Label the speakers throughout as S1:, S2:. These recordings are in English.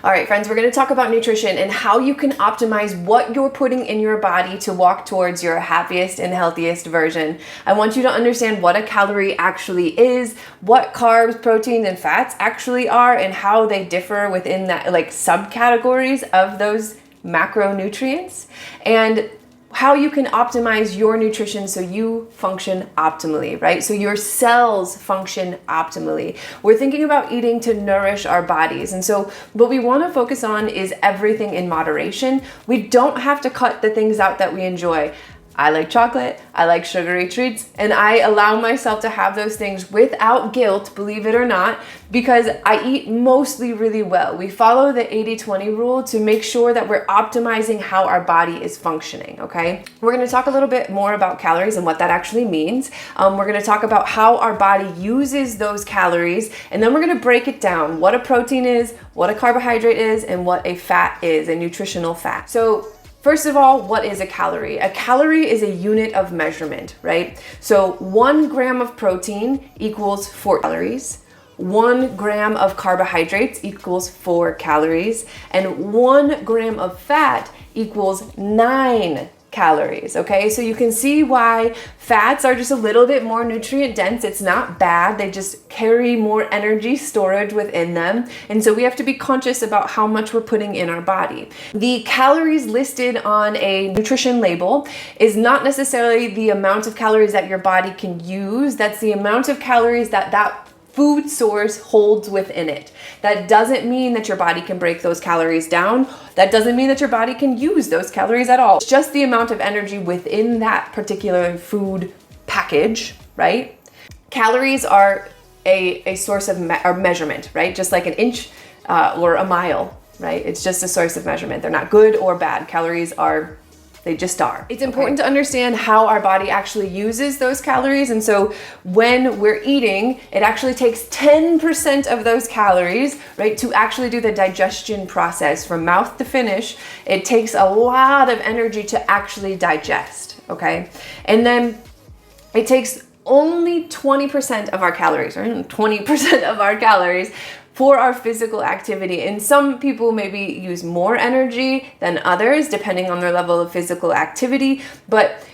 S1: All right, friends, we're going to talk about nutrition and how you can optimize what you're putting in your body to walk towards your happiest and healthiest version. I want you to understand what a calorie actually is, what carbs, proteins, and fats actually are, and how they differ within that, like, subcategories of those macronutrients, and how you can optimize your nutrition so you function optimally, right? So your cells function optimally. We're thinking about eating to nourish our bodies. And so what we want to focus on is everything in moderation. We don't have to cut the things out that we enjoy. I like chocolate, I like sugary treats, and I allow myself to have those things without guilt, believe it or not, because I eat mostly really well. We follow the 80-20 rule to make sure that we're optimizing how our body is functioning, okay? We're gonna talk a little bit more about calories and what that actually means. We're gonna talk about how our body uses those calories, and then we're gonna break it down, what a protein is, what a carbohydrate is, and what a fat is, a nutritional fat. So first of all, what is a calorie? A calorie is a unit of measurement, right? So 1 gram of protein equals 4 calories. 1 gram of carbohydrates equals 4 calories. And 1 gram of fat equals 9 calories, okay? So you can see why fats are just a little bit more nutrient dense. It's not bad. They just carry more energy storage within them. And so we have to be conscious about how much we're putting in our body. The calories listed on a nutrition label is not necessarily the amount of calories that your body can use. That's the amount of calories that food source holds within it. That doesn't mean that your body can break those calories down. That doesn't mean that your body can use those calories at all. It's just the amount of energy within that particular food package, right? Calories are a source of measurement, right? Just like an inch or a mile, right? It's just a source of measurement. They're not good or bad. Calories are, they just are. It's important to understand how our body actually uses those calories. And so when we're eating, it actually takes 10% of those calories, right, to actually do the digestion process from mouth to finish. It takes a lot of energy to actually digest, okay? And then it takes only 20% of our calories, or 20% of our calories for our physical activity. And some people maybe use more energy than others, depending on their level of physical activity. But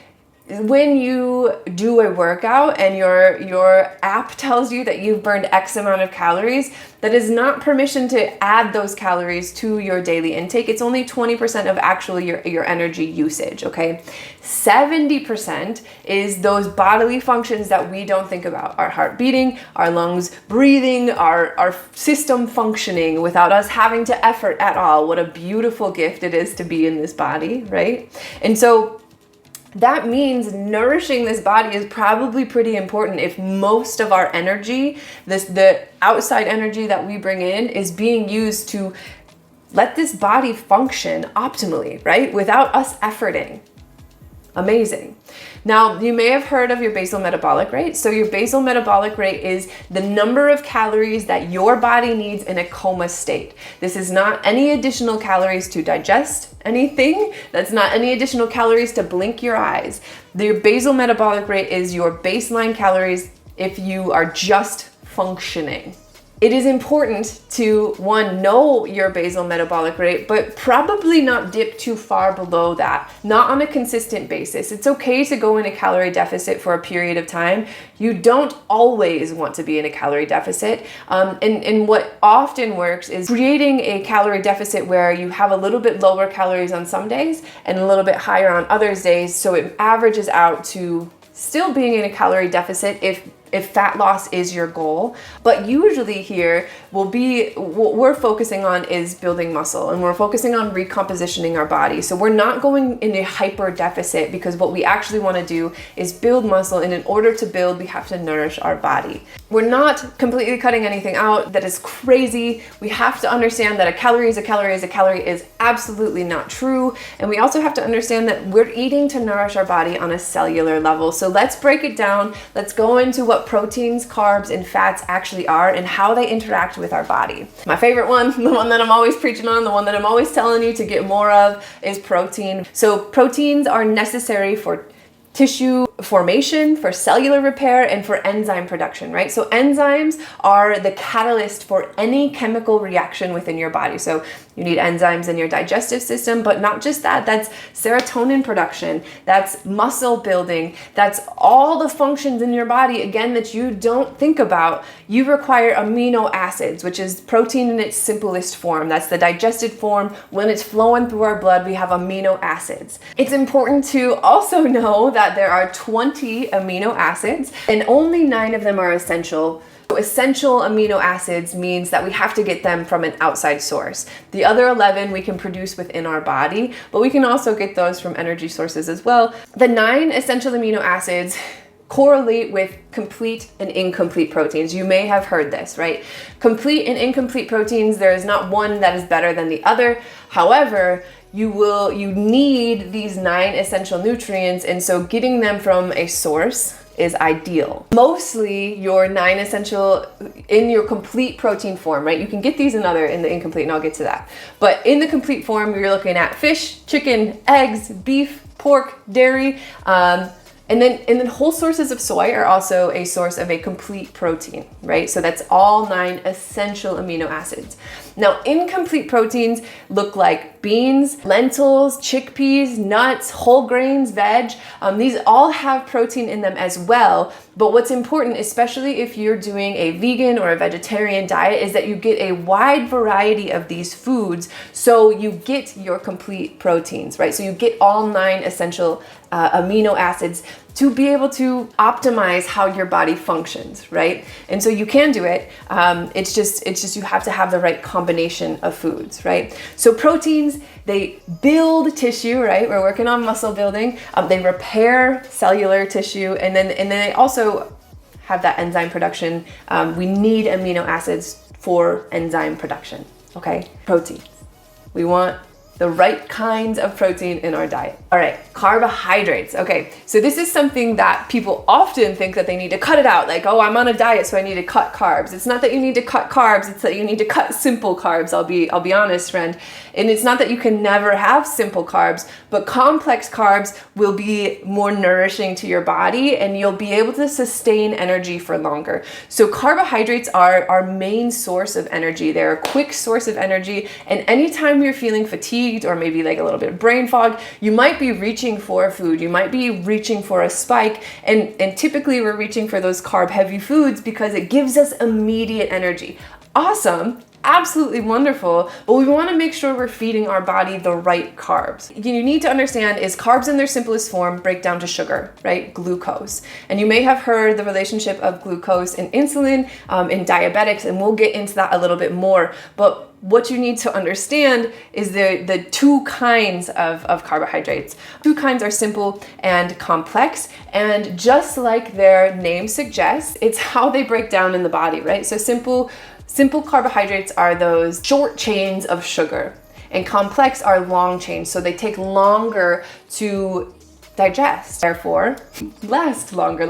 S1: when you do a workout and your app tells you that you've burned X amount of calories, that is not permission to add those calories to your daily intake. It's only 20% of actually your energy usage, okay? 70% is those bodily functions that we don't think about. Our heart beating, our lungs breathing, our system functioning without us having to effort at all. What a beautiful gift it is to be in this body, right? And so that means nourishing this body is probably pretty important if most of our energy, the outside energy that we bring in, is being used to let this body function optimally, right? Without us efforting. Amazing. Now, you may have heard of your basal metabolic rate. So your basal metabolic rate is the number of calories that your body needs in a coma state. This is not any additional calories to digest anything. That's not any additional calories to blink your eyes. The basal metabolic rate is your baseline calories if you are just functioning. It is important to, one, know your basal metabolic rate, but probably not dip too far below that, not on a consistent basis. It's okay to go in a calorie deficit for a period of time. You don't always want to be in a calorie deficit. And what often works is creating a calorie deficit where you have a little bit lower calories on some days and a little bit higher on other days, so it averages out to still being in a calorie deficit if fat loss is your goal. But usually here what we're focusing on is building muscle, and we're focusing on recompositioning our body. So we're not going in a hyper deficit, because what we actually want to do is build muscle, and in order to build, we have to nourish our body. We're not completely cutting anything out that is crazy. We have to understand that a calorie is a calorie is a calorie is absolutely not true. And we also have to understand that we're eating to nourish our body on a cellular level. So let's break it down. Let's go into what proteins, carbs, and fats actually are and how they interact with our body. My favorite one, the one that I'm always preaching on, the one that I'm always telling you to get more of, is protein. So proteins are necessary for tissue formation, for cellular repair, and for enzyme production, right? So enzymes are the catalyst for any chemical reaction within your body. So you need enzymes in your digestive system, but not just that. That's serotonin production, that's muscle building, that's all the functions in your body, again, that you don't think about. You require amino acids, which is protein in its simplest form. That's the digested form. When it's flowing through our blood, we have amino acids. It's important to also know that there are 20 amino acids and only 9 of them are essential. Essential amino acids means that we have to get them from an outside source. The other 11 we can produce within our body, but we can also get those from energy sources as well. The 9 essential amino acids correlate with complete and incomplete proteins. You may have heard this, right? Complete and incomplete proteins, there is not one that is better than the other. However, you need these 9 essential nutrients, and so getting them from a source is ideal. Mostly your 9 essential in your complete protein form, right? You can get these in the incomplete, and I'll get to that. But in the complete form, you're looking at fish, chicken, eggs, beef, pork, dairy, and then whole sources of soy are also a source of a complete protein, right? So that's all 9 essential amino acids. Now, incomplete proteins look like beans, lentils, chickpeas, nuts, whole grains, veg. These all have protein in them as well. But what's important, especially if you're doing a vegan or a vegetarian diet, is that you get a wide variety of these foods so you get your complete proteins, right? So you get all 9 essential amino acids to be able to optimize how your body functions, right? And so you can do it. It's just you have to have the right combination of foods, right? So proteins, they build tissue, right? We're working on muscle building. They repair cellular tissue, and then they also have that enzyme production. We need amino acids for enzyme production, okay? Proteins. We want the right kinds of protein in our diet. All right, carbohydrates. Okay, so this is something that people often think that they need to cut it out. Like, oh, I'm on a diet, so I need to cut carbs. It's not that you need to cut carbs, it's that you need to cut simple carbs. I'll be honest, friend. And it's not that you can never have simple carbs, but complex carbs will be more nourishing to your body and you'll be able to sustain energy for longer. So carbohydrates are our main source of energy. They're a quick source of energy. And anytime you're feeling fatigued or maybe like a little bit of brain fog, you might be reaching for food. You might be reaching for a spike. And typically we're reaching for those carb heavy foods because it gives us immediate energy. Awesome. Absolutely wonderful, but we want to make sure we're feeding our body the right carbs. You need to understand is carbs in their simplest form break down to sugar, right? Glucose. And you may have heard the relationship of glucose and insulin in diabetics, and we'll get into that a little bit more. But what you need to understand is the 2 kinds of carbohydrates. 2 kinds are simple and complex, and just like their name suggests, it's how they break down in the body, right? So Simple carbohydrates are those short chains of sugar, and complex are long chains, so they take longer to digest, therefore last longer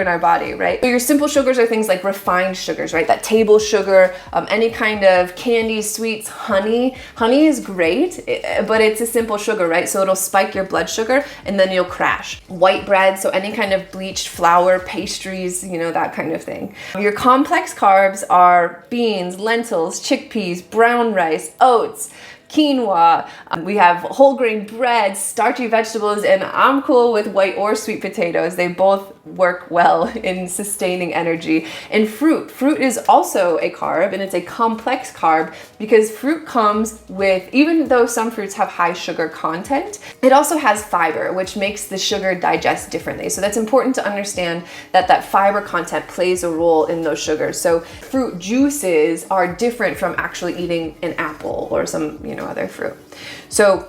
S1: in our body, right? So your simple sugars are things like refined sugars, right? That table sugar, any kind of candies, sweets, honey. Honey is great, but it's a simple sugar, right? So it'll spike your blood sugar and then you'll crash. White bread, so any kind of bleached flour, pastries, that kind of thing. Your complex carbs are beans, lentils, chickpeas, brown rice, oats, quinoa, we have whole grain bread, starchy vegetables, and I'm cool with white or sweet potatoes. They both work well in sustaining energy. And fruit is also a carb, and it's a complex carb because fruit comes with, even though some fruits have high sugar content, it also has fiber, which makes the sugar digest differently. So that's important to understand that fiber content plays a role in those sugars. So fruit juices are different from actually eating an apple or some, other fruit. So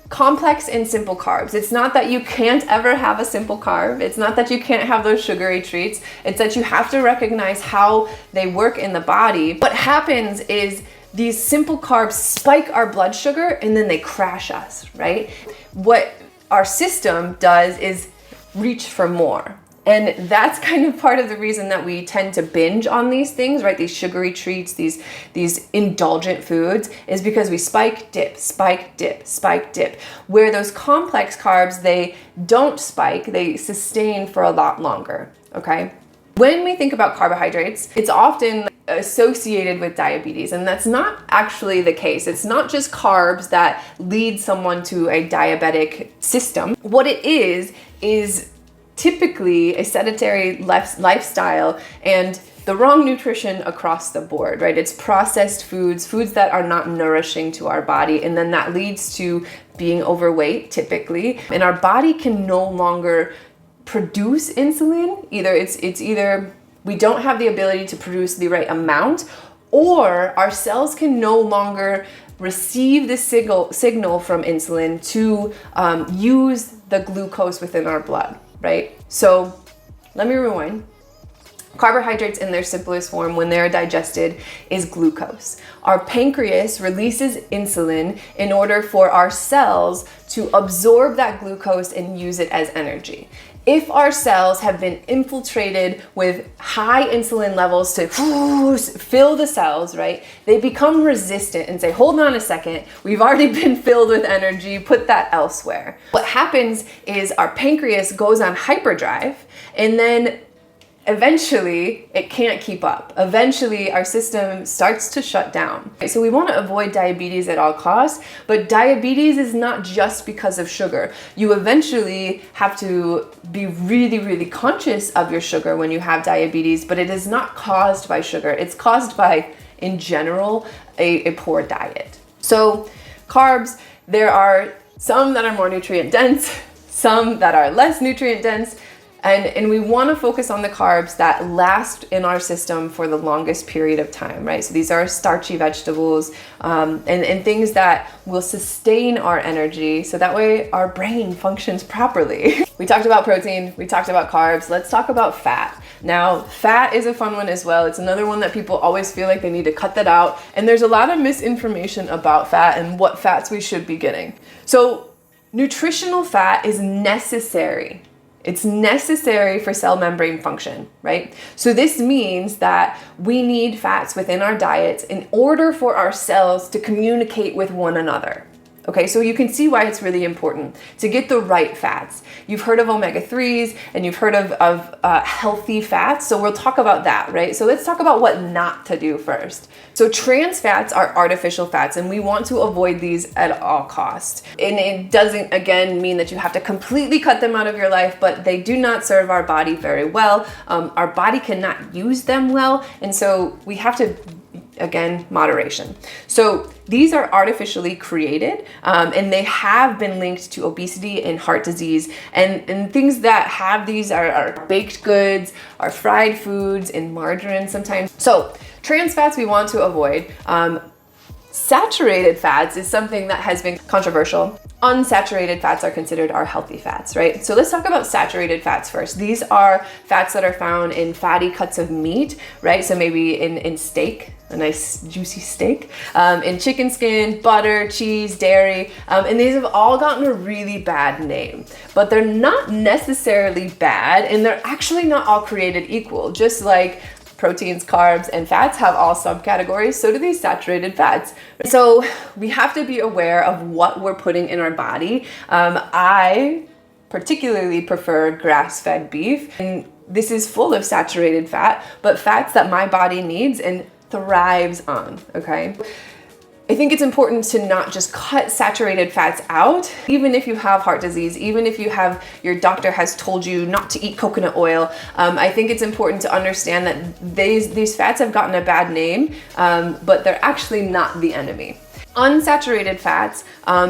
S1: complex and simple carbs. It's not that you can't ever have a simple carb. It's not that you can't have those sugary treats. It's that you have to recognize how they work in the body. What happens is these simple carbs spike our blood sugar and then they crash us, right? What our system does is reach for more. And that's kind of part of the reason that we tend to binge on these things, right? These sugary treats, these indulgent foods, is because we spike, dip, spike, dip, spike, dip. Where those complex carbs, they don't spike, they sustain for a lot longer, okay? When we think about carbohydrates, it's often associated with diabetes, and that's not actually the case. It's not just carbs that lead someone to a diabetic system. What it is typically a sedentary lifestyle and the wrong nutrition across the board, right? It's processed foods that are not nourishing to our body, and then that leads to being overweight typically, and our body can no longer produce insulin. Either we don't have the ability to produce the right amount, or our cells can no longer receive the signal from insulin to use the glucose within our blood, right? So let me rewind. Carbohydrates in their simplest form, when they're digested, is glucose. Our pancreas releases insulin in order for our cells to absorb that glucose and use it as energy. If our cells have been infiltrated with high insulin levels to fill the cells, right, they become resistant and say, hold on a second, we've already been filled with energy, put that elsewhere. What happens is our pancreas goes on hyperdrive, and then eventually it can't keep up. Eventually our system starts to shut down. So we want to avoid diabetes at all costs, but diabetes is not just because of sugar. You eventually have to be really, really conscious of your sugar when you have diabetes, but it is not caused by sugar. It's caused by, in general, a poor diet. So carbs, there are some that are more nutrient dense, some that are less nutrient dense, and we want to focus on the carbs that last in our system for the longest period of time, right? So these are starchy vegetables and things that will sustain our energy, so that way our brain functions properly. We talked about protein, we talked about carbs, let's talk about fat. Now, fat is a fun one as well. It's another one that people always feel like they need to cut that out, and there's a lot of misinformation about fat and what fats we should be getting. So nutritional fat is necessary. It's necessary for cell membrane function, right? So this means that we need fats within our diets in order for our cells to communicate with one another. Okay, so you can see why it's really important to get the right fats. You've heard of omega-3s and you've heard of healthy fats, so we'll talk about that, right? So let's talk about what not to do first. So trans fats are artificial fats, and we want to avoid these at all costs. And it doesn't, again, mean that you have to completely cut them out of your life, but they do not serve our body very well. Our body cannot use them well, and so we have to, again, moderation. So these are artificially created, and they have been linked to obesity and heart disease, and things that have these are baked goods, are fried foods, and margarine sometimes. So trans fats we want to avoid. Saturated fats is something that has been controversial. Unsaturated fats are considered our healthy fats, right? So let's talk about saturated fats first. These are fats that are found in fatty cuts of meat, right? So maybe in steak, a nice juicy steak, in chicken skin, butter, cheese, dairy, and these have all gotten a really bad name, but they're not necessarily bad, and they're actually not all created equal. Just like proteins, carbs, and fats have all subcategories, so do these saturated fats. So we have to be aware of what we're putting in our body. I particularly prefer grass-fed beef, and this is full of saturated fat, but fats that my body needs and thrives on, okay? I think it's important to not just cut saturated fats out. Even if you have heart disease, even if your doctor has told you not to eat coconut oil, I think it's important to understand that these fats have gotten a bad name, but they're actually not the enemy. Unsaturated fats,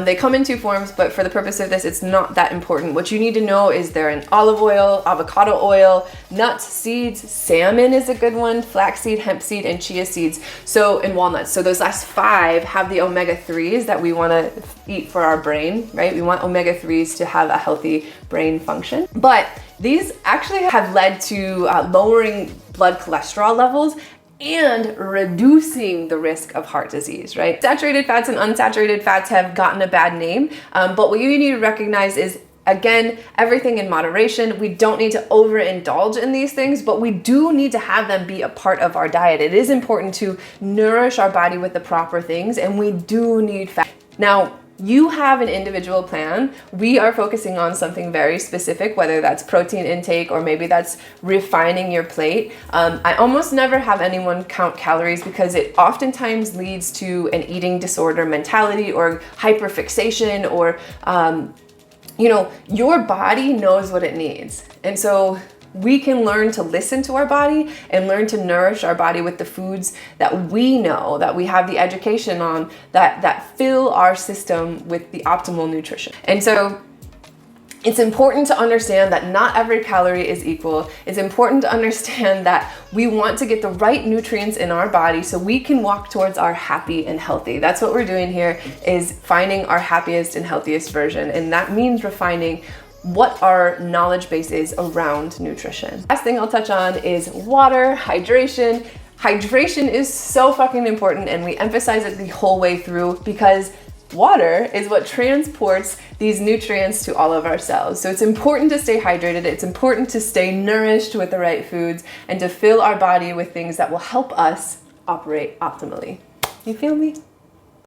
S1: they come in two forms, but for the purpose of this, it's not that important. What you need to know is they're in olive oil, avocado oil, nuts, seeds, salmon is a good one, flaxseed, hemp seed, and chia seeds, and walnuts. So those last five have the omega-3s that we want to eat for our brain, right? We want omega-3s to have a healthy brain function. But these actually have led to lowering blood cholesterol levels and reducing the risk of heart disease, right? Saturated fats and unsaturated fats have gotten a bad name, but what you need to recognize is Again, everything in moderation. We don't need to overindulge in these things, but we do need to have them be a part of our diet. It is important to nourish our body with the proper things, and we do need fat. Now, you have an individual plan. We are focusing on something very specific, whether that's protein intake or maybe that's refining your plate. I almost never have anyone count calories because it oftentimes leads to an eating disorder mentality or hyperfixation or, your body knows what it needs. And so we can learn to listen to our body and learn to nourish our body with the foods that we know, that we have the education on, that fill our system with the optimal nutrition. And so it's important to understand that not every calorie is equal. It's important to understand that we want to get the right nutrients in our body so we can walk towards our happy and healthy. That's what we're doing here, is finding our happiest and healthiest version. And that means refining what our knowledge base is around nutrition. Last thing I'll touch on is water, hydration. Hydration is so fucking important, and we emphasize it the whole way through because water is what transports these nutrients to all of our cells. So it's important to stay hydrated. It's important to stay nourished with the right foods and to fill our body with things that will help us operate optimally. You feel me?